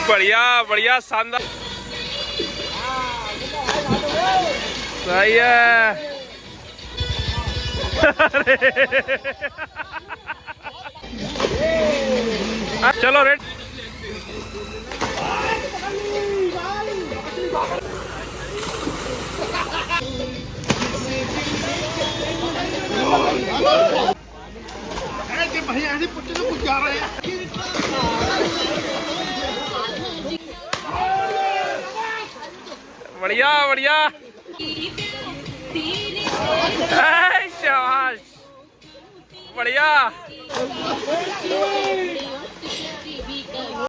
बढ़िया बढ़िया शानदार सही है। चलो रेड भैया ऐसे पुट्टे तो कुछ जा रहे हैं। बढ़िया बढ़िया शाबाश बढ़िया।